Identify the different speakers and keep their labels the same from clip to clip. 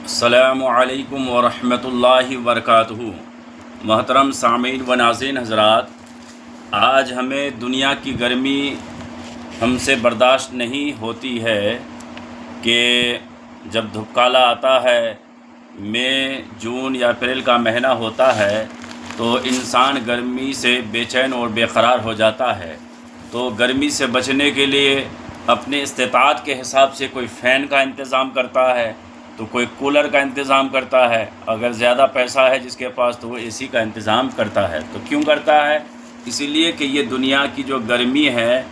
Speaker 1: السلام علیکم ورحمۃ اللہ وبرکاتہ۔ محترم سامعین و ناظرین حضرات، آج ہمیں دنیا کی گرمی ہم سے برداشت نہیں ہوتی ہے کہ جب دھوپ آتا ہے، مئی، جون یا اپریل کا مہینہ ہوتا ہے تو انسان گرمی سے بے چین اور بے قرار ہو جاتا ہے۔ تو گرمی سے بچنے کے لیے اپنے استطاعت کے حساب سے کوئی فین کا انتظام کرتا ہے، تو کوئی کولر کا انتظام کرتا ہے، اگر زیادہ پیسہ ہے جس کے پاس تو وہ اے سی کا انتظام کرتا ہے۔ تو کیوں کرتا ہے؟ اسی لیے کہ یہ دنیا کی جو گرمی ہے،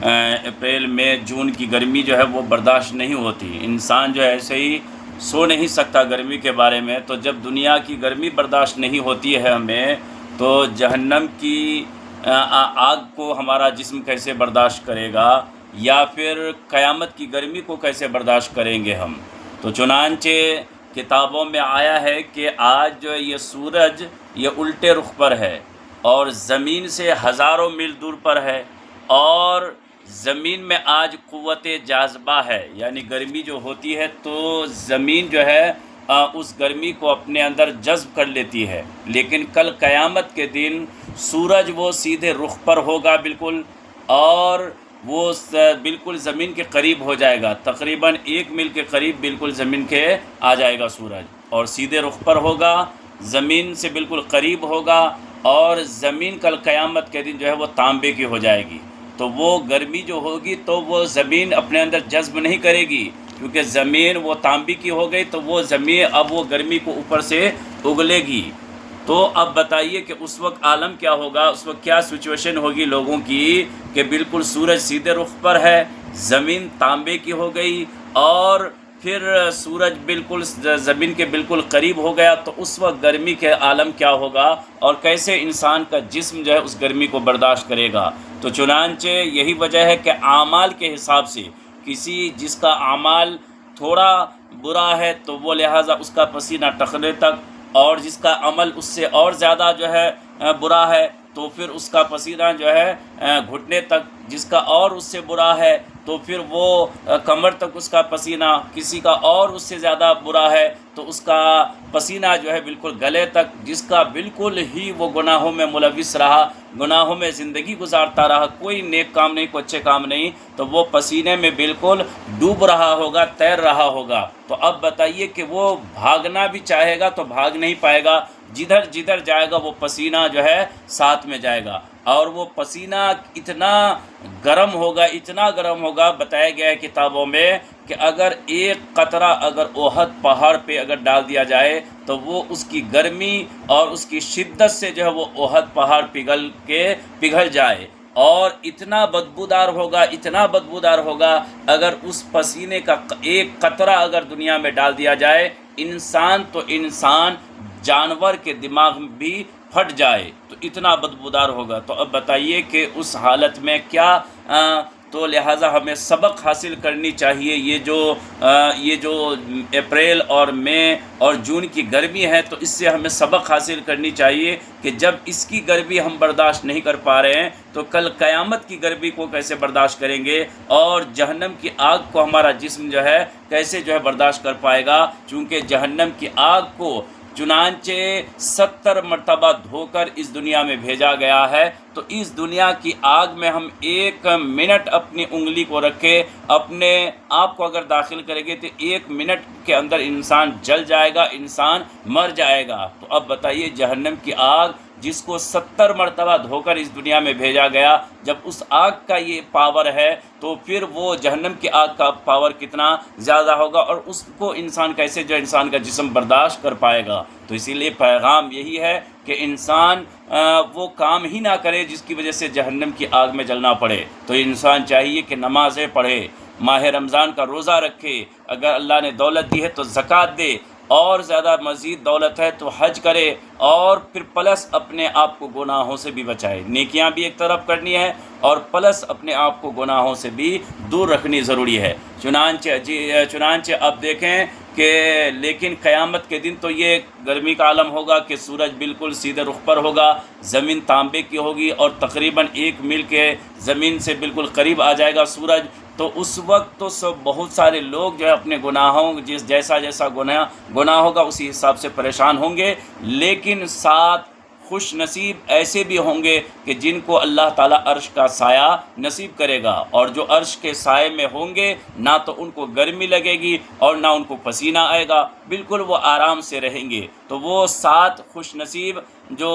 Speaker 1: اپریل مئی جون کی گرمی جو ہے وہ برداشت نہیں ہوتی۔ انسان جو ہے ایسے ہی سو نہیں سکتا گرمی کے بارے میں۔ تو جب دنیا کی گرمی برداشت نہیں ہوتی ہے ہمیں، تو جہنم کی آگ کو ہمارا جسم کیسے برداشت کرے گا، یا پھر قیامت کی گرمی کو کیسے برداشت کریں گے ہم؟ تو چنانچہ کتابوں میں آیا ہے کہ آج جو یہ سورج یہ الٹے رخ پر ہے اور زمین سے ہزاروں میل دور پر ہے، اور زمین میں آج قوت جاذبہ ہے، یعنی گرمی جو ہوتی ہے تو زمین جو ہے اس گرمی کو اپنے اندر جذب کر لیتی ہے۔ لیکن کل قیامت کے دن سورج وہ سیدھے رخ پر ہوگا بالکل، اور وہ بالکل زمین کے قریب ہو جائے گا، تقریباً 1 میل کے قریب بالکل زمین کے آ جائے گا سورج، اور سیدھے رخ پر ہوگا، زمین سے بالکل قریب ہوگا، اور زمین کل قیامت کے دن جو ہے وہ تانبے کی ہو جائے گی۔ تو وہ گرمی جو ہوگی تو وہ زمین اپنے اندر جذب نہیں کرے گی، کیونکہ زمین وہ تانبے کی ہو گئی، تو وہ زمین اب وہ گرمی کو اوپر سے اگلے گی۔ تو اب بتائیے کہ اس وقت عالم کیا ہوگا، اس وقت کیا سچویشن ہوگی لوگوں کی، کہ بالکل سورج سیدھے رخ پر ہے، زمین تانبے کی ہو گئی، اور پھر سورج بالکل زمین کے بالکل قریب ہو گیا۔ تو اس وقت گرمی کے عالم کیا ہوگا، اور کیسے انسان کا جسم جو ہے اس گرمی کو برداشت کرے گا؟ تو چنانچہ یہی وجہ ہے کہ اعمال کے حساب سے کسی جس کا اعمال تھوڑا برا ہے تو وہ لہٰذا اس کا پسینہ ٹخنے تک، اور جس کا عمل اس سے اور زیادہ جو ہے برا ہے تو پھر اس کا پسینہ جو ہے گھٹنے تک، جس کا اور اس سے برا ہے تو پھر وہ کمر تک اس کا پسینہ، کسی کا اور اس سے زیادہ برا ہے تو اس کا پسینہ جو ہے بالکل گلے تک، جس کا بالکل ہی وہ گناہوں میں ملوث رہا، گناہوں میں زندگی گزارتا رہا، کوئی نیک کام نہیں، کوئی اچھے کام نہیں، تو وہ پسینے میں بالکل ڈوب رہا ہوگا، تیر رہا ہوگا۔ تو اب بتائیے کہ وہ بھاگنا بھی چاہے گا تو بھاگ نہیں پائے گا، جدھر جدھر جائے گا وہ پسینہ جو ہے ساتھ میں جائے گا، اور وہ پسینہ اتنا گرم ہوگا، اتنا گرم ہوگا، بتایا گیا ہے کتابوں میں کہ اگر ایک قطرہ اگر احد پہاڑ پہ اگر ڈال دیا جائے تو وہ اس کی گرمی اور اس کی شدت سے جو ہے وہ احد پہاڑ پگھل جائے، اور اتنا بدبودار ہوگا، اتنا بدبودار ہوگا، اگر اس پسینے کا ایک قطرہ اگر دنیا میں ڈال دیا جائے، انسان تو انسان، جانور کے دماغ بھی پھٹ جائے، تو اتنا بدبودار ہوگا۔ تو اب بتائیے کہ اس حالت میں کیا تو لہٰذا ہمیں سبق حاصل کرنی چاہیے۔ یہ جو اپریل اور مئی اور جون کی گرمی ہے، تو اس سے ہمیں سبق حاصل کرنی چاہیے کہ جب اس کی گرمی ہم برداشت نہیں کر پا رہے ہیں تو کل قیامت کی گرمی کو کیسے برداشت کریں گے، اور جہنم کی آگ کو ہمارا جسم جو ہے کیسے جو ہے برداشت کر پائے گا، چونکہ جہنم کی آگ کو چنانچہ 70 مرتبہ دھو کر اس دنیا میں بھیجا گیا ہے۔ تو اس دنیا کی آگ میں ہم 1 منٹ اپنی انگلی کو رکھے، اپنے آپ کو اگر داخل کریں گے تو 1 منٹ کے اندر انسان جل جائے گا، انسان مر جائے گا۔ تو اب بتائیے جہنم کی آگ جس کو 70 مرتبہ دھو کر اس دنیا میں بھیجا گیا، جب اس آگ کا یہ پاور ہے تو پھر وہ جہنم کی آگ کا پاور کتنا زیادہ ہوگا، اور اس کو انسان کیسے جو انسان کا جسم برداشت کر پائے گا۔ تو اسی لیے پیغام یہی ہے کہ انسان وہ کام ہی نہ کرے جس کی وجہ سے جہنم کی آگ میں جلنا پڑے۔ تو انسان چاہیے کہ نمازیں پڑھے، ماہ رمضان کا روزہ رکھے، اگر اللہ نے دولت دی ہے تو زکوٰۃ دے، اور زیادہ مزید دولت ہے تو حج کرے، اور پھر پلس اپنے آپ کو گناہوں سے بھی بچائے۔ نیکیاں بھی ایک طرف کرنی ہے اور پلس اپنے آپ کو گناہوں سے بھی دور رکھنی ضروری ہے۔ چنانچہ اب دیکھیں کہ لیکن قیامت کے دن تو یہ گرمی کا عالم ہوگا کہ سورج بالکل سیدھے رخ پر ہوگا، زمین تانبے کی ہوگی، اور تقریباً 1 میل کے زمین سے بالکل قریب آ جائے گا سورج، تو اس وقت تو بہت سارے لوگ جو ہے اپنے گناہوں جیسا گناہ ہوگا اسی حساب سے پریشان ہوں گے، لیکن ساتھ خوش نصیب ایسے بھی ہوں گے کہ جن کو اللہ تعالیٰ عرش کا سایہ نصیب کرے گا، اور جو عرش کے سائے میں ہوں گے نہ تو ان کو گرمی لگے گی اور نہ ان کو پسینہ آئے گا، بالکل وہ آرام سے رہیں گے۔ تو وہ 7 خوش نصیب جو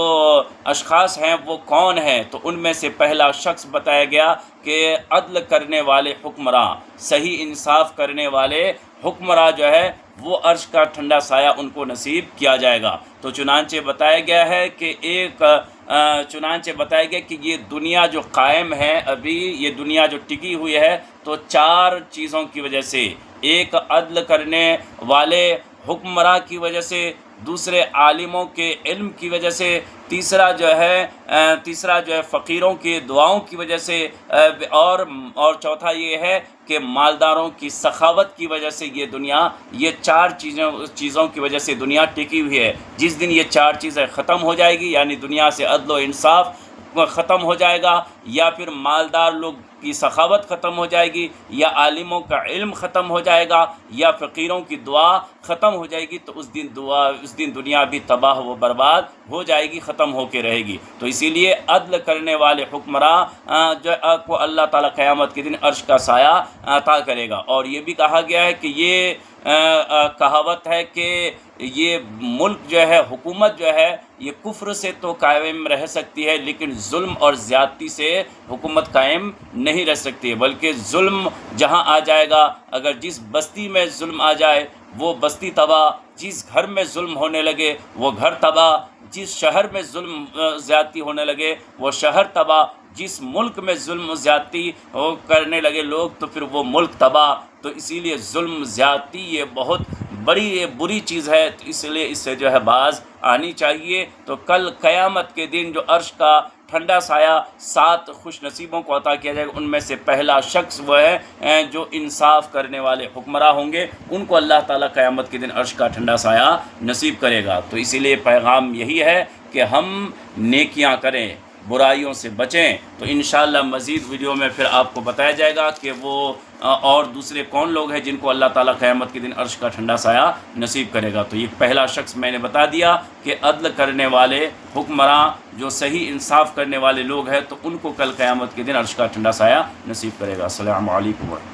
Speaker 1: اشخاص ہیں وہ کون ہیں؟ تو ان میں سے پہلا شخص بتایا گیا کہ عدل کرنے والے حکمراں، صحیح انصاف کرنے والے حکمراں جو ہے وہ عرش کا ٹھنڈا سایہ ان کو نصیب کیا جائے گا۔ تو چنانچہ بتایا گیا ہے کہ کہ یہ دنیا جو قائم ہے، ابھی یہ دنیا جو ٹکی ہوئی ہے تو 4 چیزوں کی وجہ سے، ایک عدل کرنے والے حکمراں کی وجہ سے، دوسرے عالموں کے علم کی وجہ سے، تیسرا جو ہے فقیروں کی دعاؤں کی وجہ سے، اور چوتھا یہ ہے کہ مالداروں کی سخاوت کی وجہ سے یہ 4 چیزوں کی وجہ سے دنیا ٹکی ہوئی ہے۔ جس دن یہ 4 چیزیں ختم ہو جائے گی، یعنی دنیا سے عدل و انصاف ختم ہو جائے گا، یا پھر مالدار لوگ کی سخاوت ختم ہو جائے گی، یا عالموں کا علم ختم ہو جائے گا، یا فقیروں کی دعا ختم ہو جائے گی، تو اس دن دنیا بھی تباہ و برباد ہو جائے گی، ختم ہو کے رہے گی۔ تو اسی لیے عدل کرنے والے حکمراں جو کو اللہ تعالیٰ قیامت کے دن عرش کا سایہ عطا کرے گا۔ اور یہ بھی کہا گیا ہے کہ یہ کہاوت ہے کہ یہ ملک جو ہے، حکومت جو ہے، یہ کفر سے تو قائم رہ سکتی ہے لیکن ظلم اور زیادتی سے حکومت قائم نہیں رہ سکتی، بلکہ ظلم جہاں آ جائے گا، اگر جس بستی میں ظلم آ جائے وہ بستی تباہ، جس گھر میں ظلم ہونے لگے وہ گھر تباہ، جس شہر میں ظلم زیادتی ہونے لگے وہ شہر تباہ، جس ملک میں ظلم زیادتی کرنے لگے لوگ تو پھر وہ ملک تباہ۔ تو اسی لیے ظلم زیادتی یہ بہت بری چیز ہے، تو اس لیے اس سے جو ہے باز آنی چاہیے۔ تو کل قیامت کے دن جو عرش کا ٹھنڈا سایہ 7 خوش نصیبوں کو عطا کیا جائے گا، ان میں سے پہلا شخص وہ ہے جو انصاف کرنے والے حکمراں ہوں گے، ان کو اللہ تعالیٰ قیامت کے دن عرش کا ٹھنڈا سایہ نصیب کرے گا۔ تو اسی لیے پیغام یہی ہے کہ ہم نیکیاں کریں، برائیوں سے بچیں۔ تو انشاءاللہ مزید ویڈیو میں پھر آپ کو بتایا جائے گا کہ وہ اور دوسرے کون لوگ ہیں جن کو اللہ تعالیٰ قیامت کے دن عرش کا ٹھنڈا سایہ نصیب کرے گا۔ تو یہ پہلا شخص میں نے بتا دیا کہ عدل کرنے والے حکمراں جو صحیح انصاف کرنے والے لوگ ہیں، تو ان کو کل قیامت کے دن عرش کا ٹھنڈا سایہ نصیب کرے گا۔ السلام علیکم ورحمۃ اللہ۔